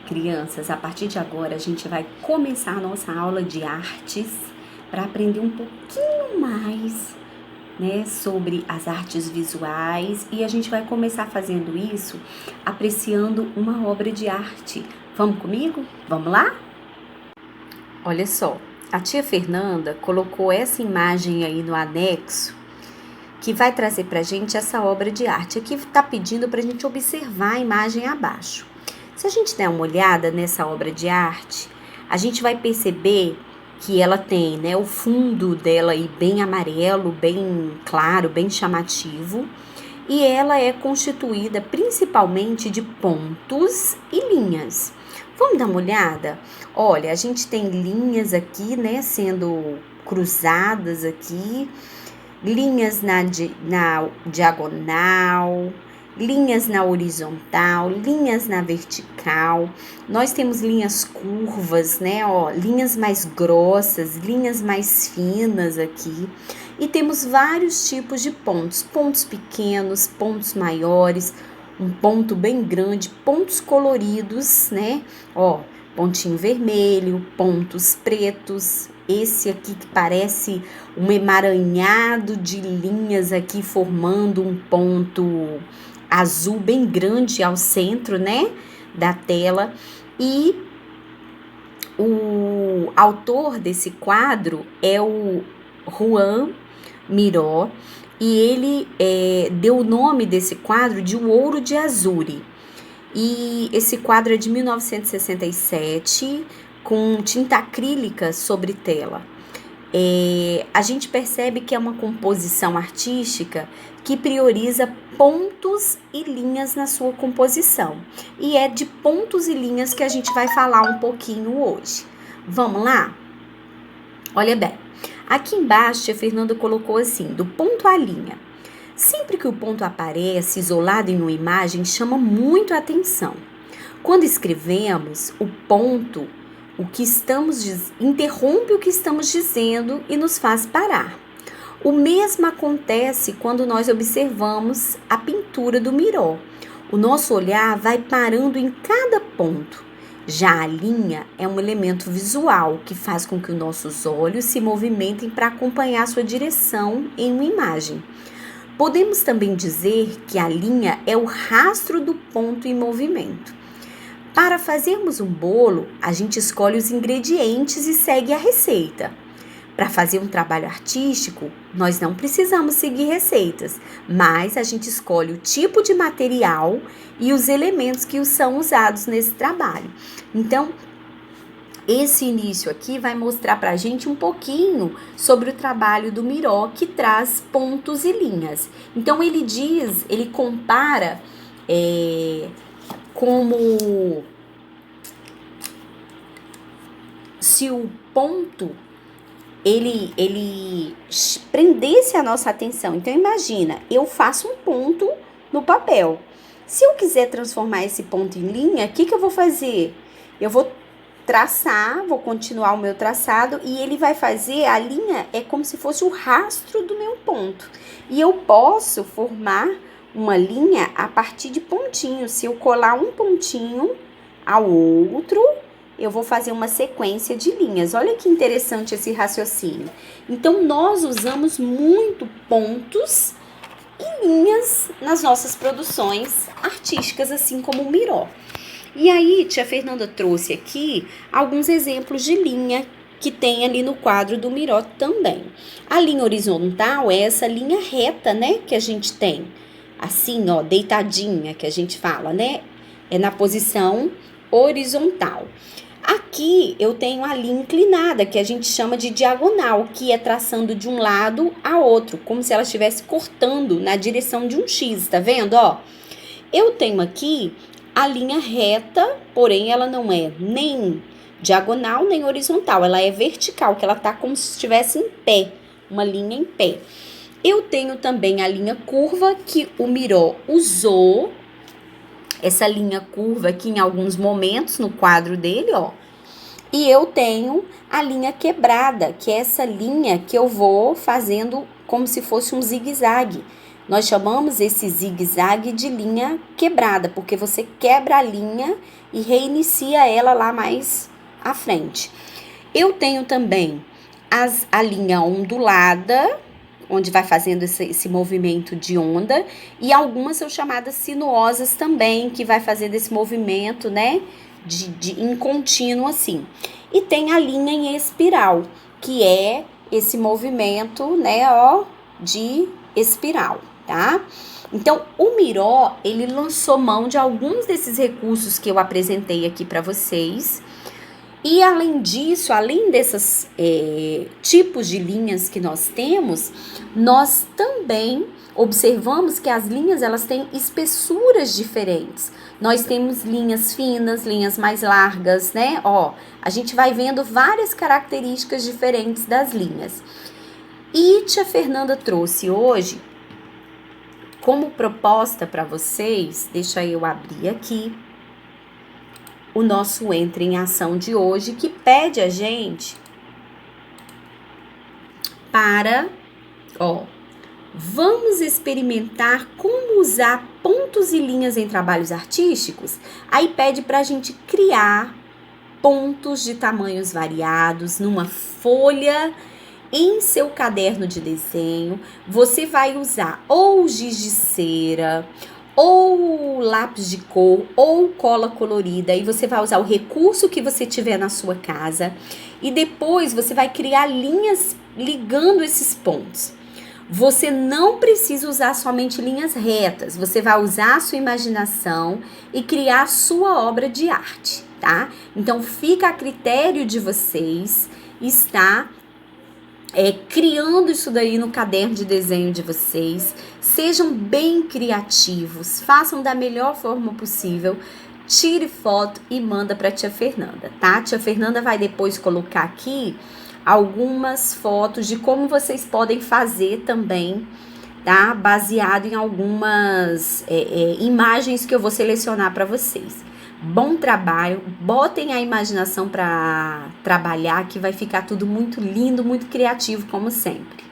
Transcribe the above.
Crianças, a partir de agora a gente vai começar a nossa aula de artes para aprender um pouquinho mais, né, sobre as artes visuais, e a gente vai começar fazendo isso apreciando uma obra de arte. Vamos comigo? Vamos lá? Olha só, a tia Fernanda colocou essa imagem aí no anexo que vai trazer pra gente essa obra de arte. Aqui está pedindo pra gente observar a imagem abaixo. Se a gente der uma olhada nessa obra de arte, a gente vai perceber que ela tem, né, o fundo dela aí bem amarelo, bem claro, bem chamativo, e ela é constituída principalmente de pontos e linhas. Vamos dar uma olhada? Olha, a gente tem linhas aqui, né, sendo cruzadas aqui, linhas na diagonal, linhas na horizontal, linhas na vertical. Nós temos linhas curvas, né? Ó, linhas mais grossas, linhas mais finas aqui. E temos vários tipos de pontos. Pontos pequenos, pontos maiores, um ponto bem grande, pontos coloridos, né? Ó, pontinho vermelho, pontos pretos. Esse aqui que parece um emaranhado de linhas aqui formando um ponto azul bem grande ao centro, né, da tela. E o autor desse quadro é o Juan Miró, e ele deu o nome desse quadro de O Ouro de Azure. E esse quadro é de 1967, com tinta acrílica sobre tela. A gente percebe que é uma composição artística que prioriza pontos e linhas na sua composição. E é de pontos e linhas que a gente vai falar um pouquinho hoje. Vamos lá? Olha bem, aqui embaixo a Fernanda colocou assim, do ponto à linha. Sempre que o ponto aparece isolado em uma imagem, chama muito a atenção. Quando escrevemos, o ponto interrompe o que estamos dizendo e nos faz parar. O mesmo acontece quando nós observamos a pintura do Miró. O nosso olhar vai parando em cada ponto. Já a linha é um elemento visual que faz com que os nossos olhos se movimentem para acompanhar sua direção em uma imagem. Podemos também dizer que a linha é o rastro do ponto em movimento. Para fazermos um bolo, a gente escolhe os ingredientes e segue a receita. Para fazer um trabalho artístico, nós não precisamos seguir receitas, mas a gente escolhe o tipo de material e os elementos que são usados nesse trabalho. Então, esse início aqui vai mostrar para a gente um pouquinho sobre o trabalho do Miró, que traz pontos e linhas. Então, ele compara como se o ponto ele prendesse a nossa atenção. Então, imagina, eu faço um ponto no papel. Se eu quiser transformar esse ponto em linha, o que eu vou fazer? Eu vou traçar, vou continuar o meu traçado, e ele vai fazer, a linha é como se fosse o rastro do meu ponto. E eu posso formar uma linha a partir de pontinhos. Se eu colar um pontinho ao outro, eu vou fazer uma sequência de linhas. Olha que interessante esse raciocínio. Então, nós usamos muito pontos e linhas nas nossas produções artísticas, assim como o Miró. E aí, tia Fernanda trouxe aqui alguns exemplos de linha que tem ali no quadro do Miró também. A linha horizontal é essa linha reta, né, que a gente tem. Assim, ó, deitadinha, que a gente fala, né? É na posição horizontal. Aqui eu tenho a linha inclinada, que a gente chama de diagonal, que é traçando de um lado a outro, como se ela estivesse cortando na direção de um X, tá vendo, ó? Eu tenho aqui a linha reta, porém ela não é nem diagonal nem horizontal, ela é vertical, que ela tá como se estivesse em pé, uma linha em pé. Eu tenho também a linha curva, que o Miró usou essa linha curva aqui em alguns momentos no quadro dele, ó. E eu tenho a linha quebrada, que é essa linha que eu vou fazendo como se fosse um zigue-zague, Nós chamamos esse zigue-zague de linha quebrada, porque você quebra a linha e reinicia ela lá mais à frente. Eu tenho também a linha ondulada, onde vai fazendo esse movimento de onda, e algumas são chamadas sinuosas também, que vai fazendo esse movimento, né, em contínuo assim. E tem a linha em espiral, que é esse movimento, né, ó, de espiral, tá? Então, o Miró, ele lançou mão de alguns desses recursos que eu apresentei aqui para vocês. E além disso, além desses tipos de linhas que nós temos, nós também observamos que as linhas, elas têm espessuras diferentes. Nós temos linhas finas, linhas mais largas, né? Ó, a gente vai vendo várias características diferentes das linhas. E tia Fernanda trouxe hoje, como proposta para vocês, deixa eu abrir aqui, o nosso Entra em Ação de hoje, que pede a gente para, vamos experimentar como usar pontos e linhas em trabalhos artísticos? Aí pede para a gente criar pontos de tamanhos variados numa folha. Em seu caderno de desenho, você vai usar ou giz de cera, ou lápis de cor, ou cola colorida, e você vai usar o recurso que você tiver na sua casa, e depois você vai criar linhas ligando esses pontos. Você não precisa usar somente linhas retas, você vai usar a sua imaginação e criar a sua obra de arte, tá? Então, fica a critério de vocês estar criando isso daí no caderno de desenho de vocês. Sejam bem criativos, façam da melhor forma possível, tire foto e manda para tia Fernanda, tá? Tia Fernanda vai depois colocar aqui algumas fotos de como vocês podem fazer também, tá? Baseado em algumas imagens que eu vou selecionar para vocês. Bom trabalho, botem a imaginação para trabalhar, que vai ficar tudo muito lindo, muito criativo, como sempre.